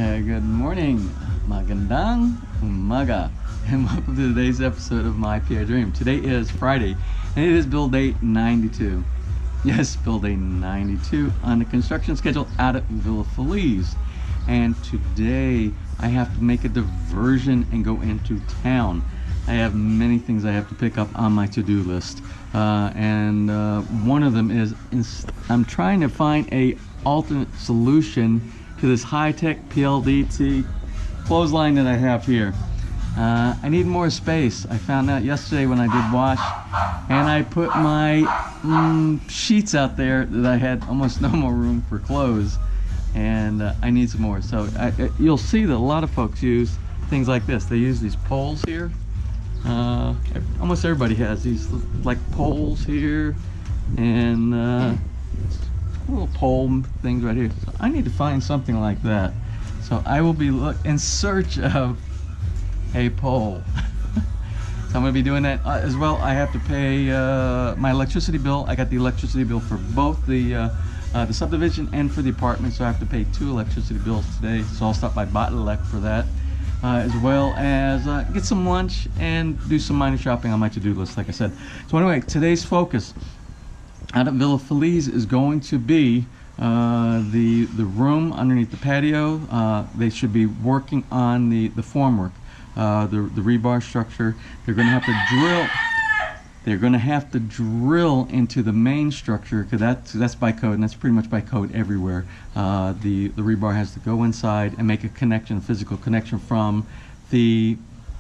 Good morning, magandang umaga, and welcome to today's episode of My PR Dream. Today is Friday, and it is build day 92. Yes, build day 92 on the construction schedule out at Villa FELIZ. And today I have to make a diversion and go into town. I have many things I have to pick up on my to-do list, and one of them is I'm trying to find a alternate solution to this high-tech PLDT clothesline that I have here. I need more space. I found out yesterday when I did wash, and I put my sheets out there that I had almost no more room for clothes, and I need some more. So you'll see that a lot of folks use things like this. They use these poles here. Almost everybody has these like poles here, and little pole things right here. So I need to find something like that. So I will be in search of a pole. So I'm going to be doing that as well. I have to pay my electricity bill. I got the electricity bill for both the subdivision and for the apartment, so I have to pay 2 electricity bills today. So I'll stop by Botlek for that, as well as get some lunch and do some minor shopping on my to-do list, like I said. So anyway, today's focus out at Villa FELIZ is going to be the room underneath the patio. They should be working on the formwork, the rebar structure. They're going to have to drill. They're going to have to drill into the main structure, because that's by code, and that's pretty much by code everywhere. The rebar has to go inside and make a connection, a physical connection from the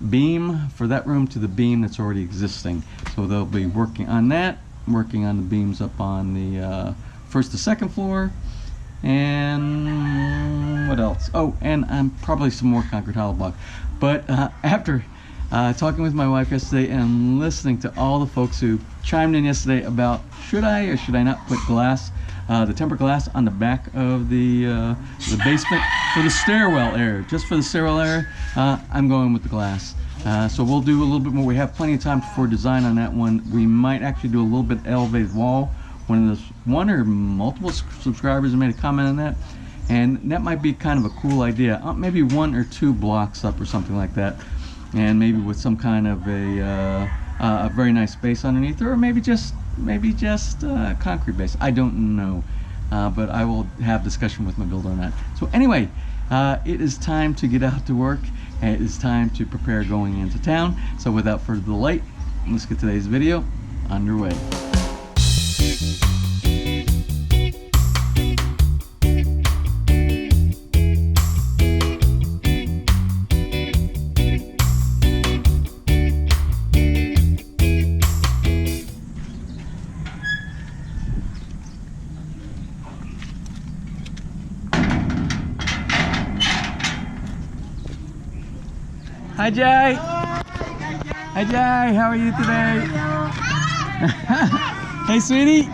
beam for that room to the beam that's already existing. So they'll be working on that, working on the beams up on the first to second floor, and what else? Oh, and probably some more concrete hollow block. But after talking with my wife yesterday and listening to all the folks who chimed in yesterday about should I or should I not put glass, the tempered glass on the back of the basement for the stairwell area, just for the stairwell area, I'm going with the glass. So we'll do a little bit more. We have plenty of time for design on that one. We might actually do a little bit elevated wall. One or multiple subscribers have made a comment on that, and that might be kind of a cool idea. Maybe 1 or 2 blocks up or something like that, and maybe with some kind of a very nice base underneath, or maybe just concrete base. I don't know, but I will have discussion with my builder on that. So anyway, it is time to get out to work. It is time to prepare going into town. So without further delay, let's get today's video underway. Hi Jai! Hi Jai, how are you today? Hey sweetie!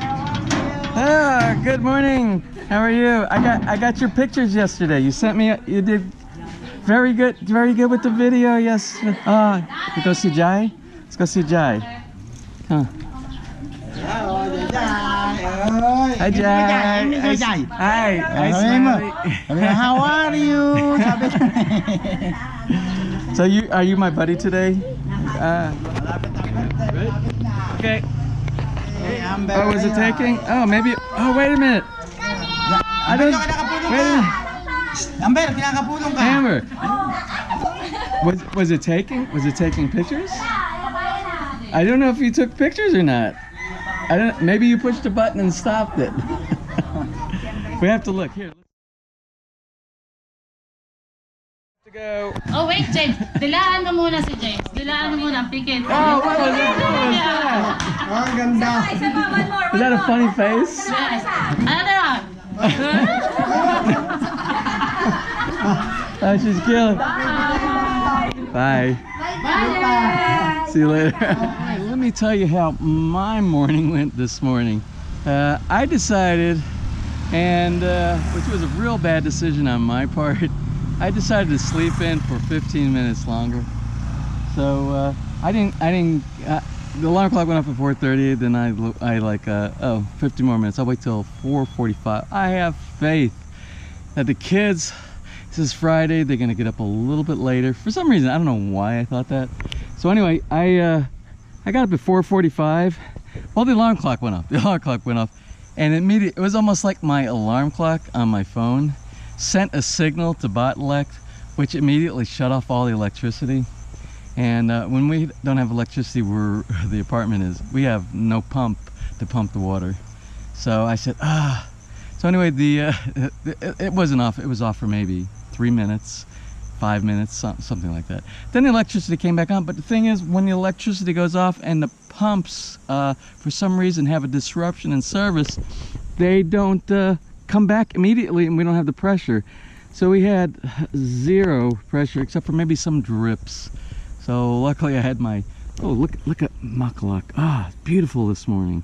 Oh, good morning. How are you? I got your pictures yesterday. You sent me. You did very good with the video. Yes. You go see Jai. Let's go see Jai. Huh. Hi Jai. Hi. Hi. How are you? So are you my buddy today? Okay. Oh, was it taking? Oh, maybe. Oh, wait a minute. I don't. Wait a minute. Amber. Was it taking? Was it taking pictures? I don't know if you took pictures or not. I don't. Maybe you pushed a button and stopped it. We have to look here. To go. Oh wait, James. Dilaan mo muna si James. Dilaan mo muna, pikit. Oh, what was it? What was that? Oh, ganda. Is that a funny face? Yes. Another one. Oh, she's killing. Bye. Bye. See you later. Alright, let me tell you how my morning went this morning. I decided, and which was a real bad decision on my part, I decided to sleep in for 15 minutes longer. So I didn't the alarm clock went off at 4:30, then I like oh, 50 more minutes. I'll wait till 4:45. I have faith that the kids is Friday. They're gonna get up a little bit later. For some reason, I don't know why I thought that. So anyway, I got up at 4:45. Well, the alarm clock went off. The alarm clock went off, and it was almost like my alarm clock on my phone sent a signal to Botlek, which immediately shut off all the electricity. And when we don't have electricity where the apartment is, we have no pump to pump the water. So I said, So anyway, it wasn't off. It was off for maybe 3 minutes, 5 minutes, something like that. Then the electricity came back on. But the thing is, when the electricity goes off and the pumps, for some reason, have a disruption in service, they don't come back immediately, and we don't have the pressure. So we had zero pressure, except for maybe some drips. So luckily I had my, oh, look at Makalak. It's beautiful this morning.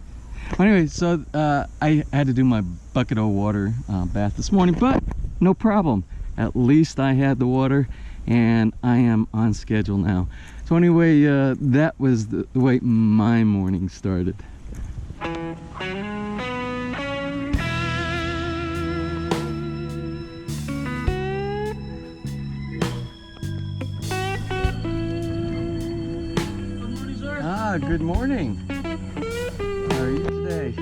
Anyway, so I had to do my bucket of water bath this morning, but no problem. At least I had the water, and I am on schedule now. So anyway, that was the way my morning started. Good morning. How are you today?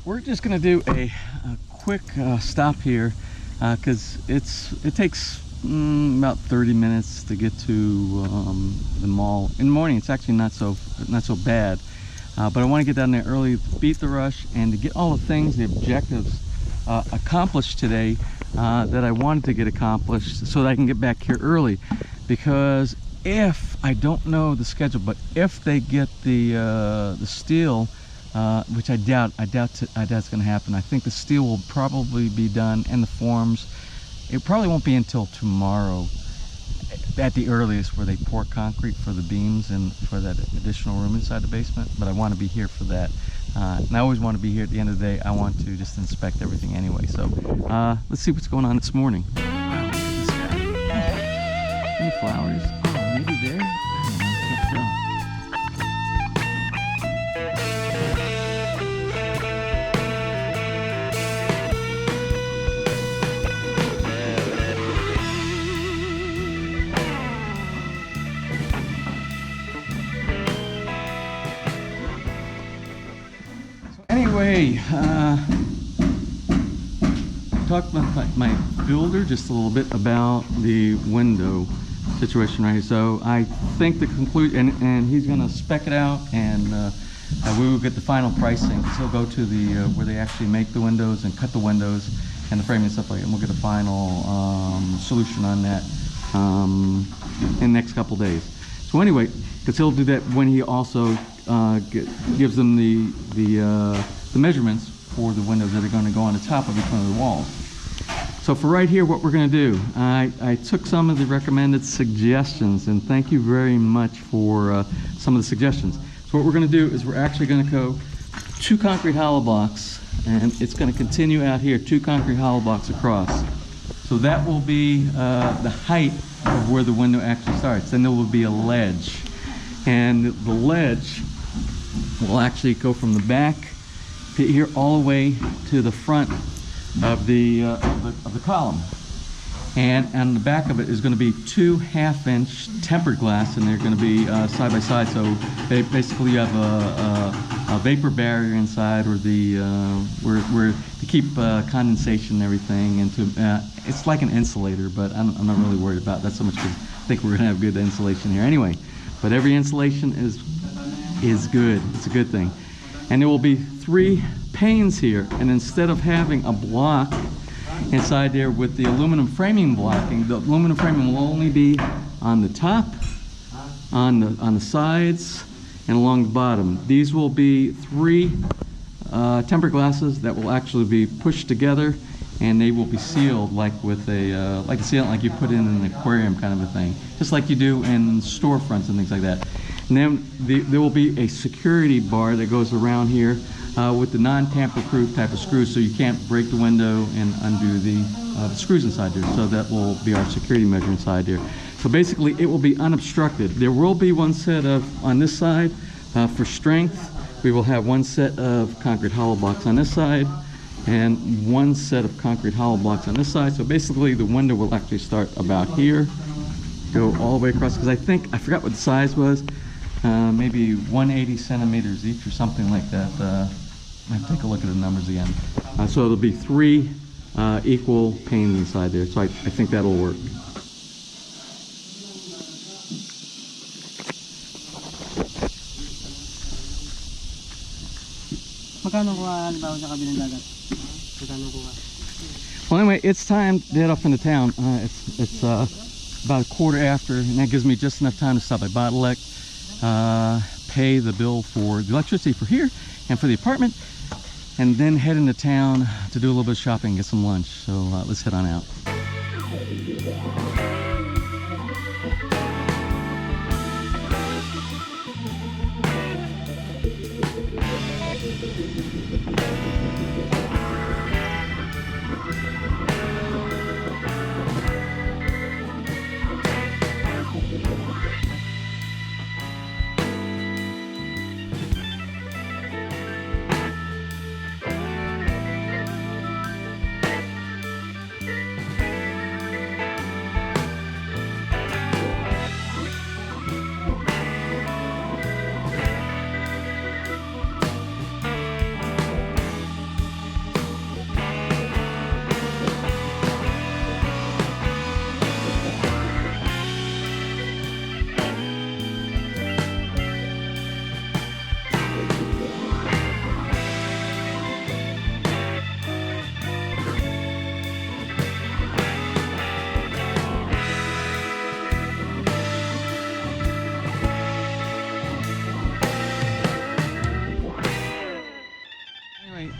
We're just gonna do a quick stop here because it takes about 30 minutes to get to the mall. In the morning it's actually not so bad, but I want to get down there early to beat the rush and to get all the things, the objectives accomplished today that I wanted to get accomplished, so that I can get back here early. Because if I don't know the schedule, but if they get the steel, which I doubt it's going to happen. I think the steel will probably be done, and the forms. It probably won't be until tomorrow, at the earliest, where they pour concrete for the beams and for that additional room inside the basement. But I want to be here for that, and I always want to be here at the end of the day. I want to just inspect everything anyway. So let's see what's going on this morning. Wow, look at this guy. Any flowers? Oh, maybe there. I don't know. I can't tell. Anyway, talked with my builder just a little bit about the window situation right here. So I think the conclusion, and he's going to spec it out, and we will get the final pricing. So he'll go to the where they actually make the windows and cut the windows and the framing and stuff like that, and we'll get a final solution on that in the next couple days. So anyway, because he'll do that when he also gives them the measurements for the windows that are going to go on the top of each one of the walls. So for right here, what we're going to do, I took some of the recommended suggestions, and thank you very much for some of the suggestions. So what we're going to do is we're actually going to go 2 concrete hollow blocks, and it's going to continue out here, 2 concrete hollow blocks across. So that will be the height of where the window actually starts. Then there will be a ledge, and the ledge will actually go from the back here all the way to the front of the column, and on the back of it is going to be 2 half-inch tempered glass, and they're going to be side by side. So basically you have a vapor barrier inside, or the where to keep condensation and everything, and to it's like an insulator, but I'm not really worried about that so much because I think we're going to have good insulation here anyway. but every insulation is good. It's a good thing. And there will be 3 panes here, and instead of having a block inside there with the aluminum framing blocking, the aluminum framing will only be on the top, on the sides, and along the bottom. These will be 3 tempered glasses that will actually be pushed together, and they will be sealed like with a sealant like you put in an aquarium kind of a thing, just like you do in storefronts and things like that. And then there will be a security bar that goes around here with the non-tamper-proof type of screws, so you can't break the window and undo the screws inside there. So that will be our security measure inside there. So basically, it will be unobstructed. There will be one set of, on this side, for strength, we will have one set of concrete hollow blocks on this side, and one set of concrete hollow blocks on this side. So basically, the window will actually start about here, go all the way across, because I forgot what the size was, maybe 180 centimeters each or something like that. I have to take a look at the numbers again. So it'll be 3 equal panes inside there. So I think that'll work. Magkano kuha halimbawa sa kabilang dagat? Magkano kuha? Well, anyway, it's time to head off into town. It's about 1/4 after, and that gives me just enough time to stop at Bottleneck, pay the bill for the electricity for here and for the apartment, and then head into town to do a little bit of shopping and get some lunch. So let's head on out.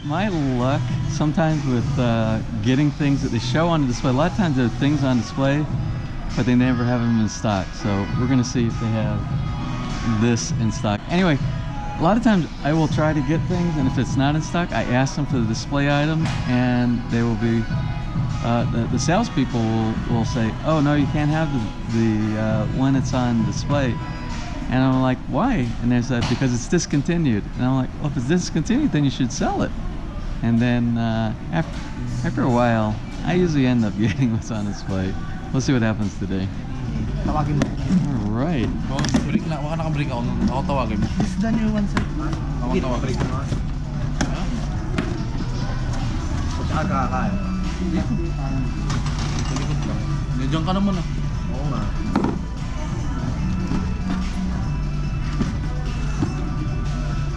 My luck sometimes with getting things that they show on display. A lot of times there are things on display, but they never have them in stock. So we're gonna see if they have this in stock. Anyway, a lot of times I will try to get things, and if it's not in stock, I ask them for the display item, and they will be the salespeople will say, "Oh no, you can't have the one that's on display." And I'm like, "Why?" And they said, "Because it's discontinued." And I'm like, "Well, if it's discontinued, then you should sell it." And then after a while, I usually end up getting what's on display. We'll see what happens today. Tawagin mo. All right. Break na, wala naka-break ako tawagin. This is the new one, sir. Ako tawagin. Saan ka kakain? Sa likod ka. Diyan ka naman ah. Oo nga.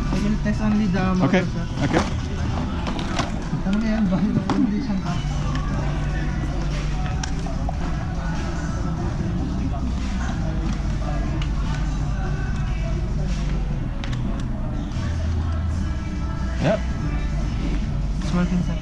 I will test only the motor, Okay. sir. Okay. Ano nga yan? Bakit hindi siyang ka? Yep. It's working, sir.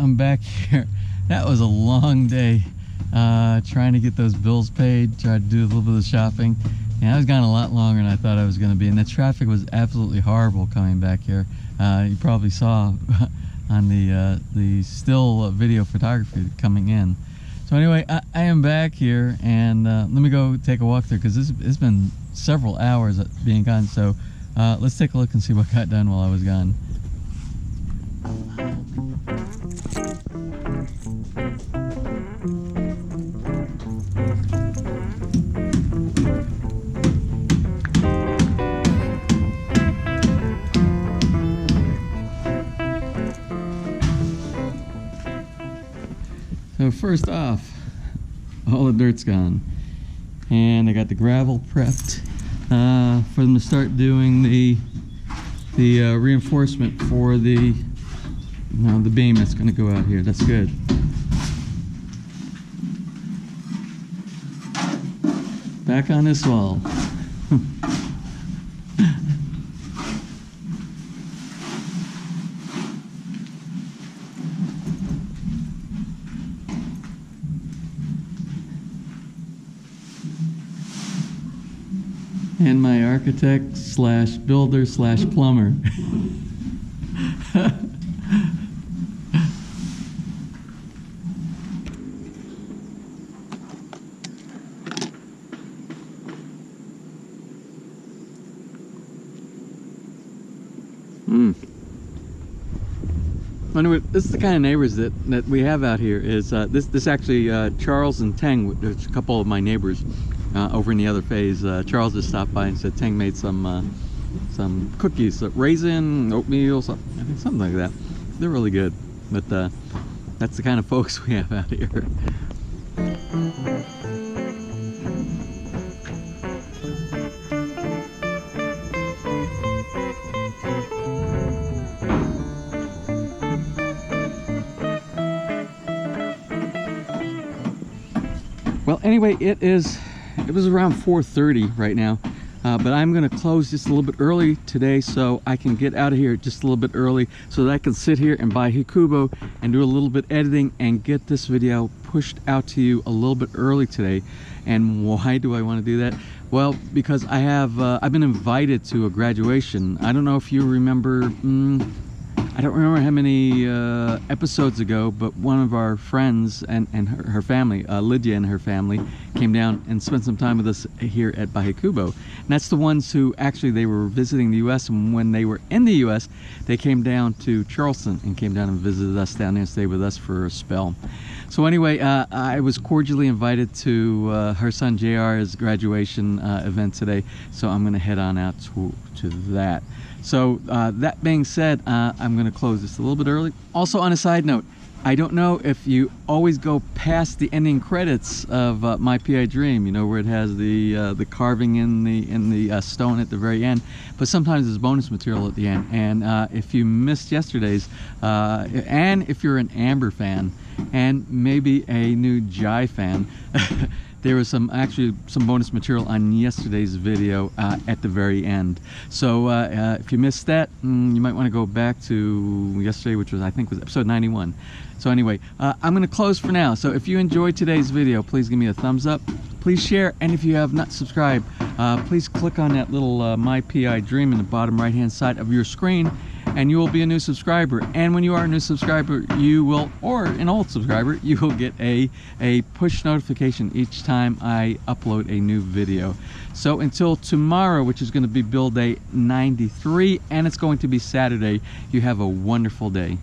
I'm back here. That was a long day, trying to get those bills paid, tried to do a little bit of shopping. And I was gone a lot longer than I thought I was going to be, and the traffic was absolutely horrible coming back here. You probably saw on the still video photography coming in. So anyway, I am back here, and let me go take a walk through, because it's been several hours being gone. So let's take a look and see what got done while I was gone. So first off, all the dirt's gone, and I got the gravel prepped for them to start doing the reinforcement for the beam that's going to go out here. That's good. Back on this wall. And my architect slash builder slash plumber. Anyway, this is the kind of neighbors that we have out here. Is this actually Charles and Teng? There's a couple of my neighbors over in the other phase. Charles just stopped by and said Teng made some cookies, raisin, oatmeal, something like that. They're really good. But that's the kind of folks we have out here. Well, anyway, it was around 4:30 right now, but I'm going to close just a little bit early today so I can get out of here just a little bit early so that I can sit here and buy Hikubo and do a little bit editing and get this video pushed out to you a little bit early today. And why do I want to do that? Well, because I've been invited to a graduation. I don't know if you remember. I don't remember how many episodes ago, but one of our friends and her family, Lydia and her family, came down and spent some time with us here at Bahikubo. And that's the ones who actually, they were visiting the U.S. and when they were in the U.S., they came down to Charleston and came down and visited us down there and stayed with us for a spell. So anyway, I was cordially invited to her son JR's graduation event today, so I'm going to head on out to that. So that being said, I'm going to close this a little bit early. Also, on a side note, I don't know if you always go past the ending credits of My PI Dream, you know, where it has the carving in the stone at the very end, but sometimes there's bonus material at the end. And if you missed yesterday's, and if you're an Amber fan, and maybe a new Jai fan, there was actually some bonus material on yesterday's video at the very end. So if you missed that, you might want to go back to yesterday, which was, I think, was episode 91. So anyway, I'm going to close for now. So if you enjoyed today's video, please give me a thumbs up. Please share, and if you have not subscribed, please click on that little My PI Dream in the bottom right-hand side of your screen, and you will be a new subscriber. And when you are a new subscriber, you will, or an old subscriber, you will get a push notification each time I upload a new video. So until tomorrow, which is going to be build day 93, and it's going to be Saturday, you have a wonderful day.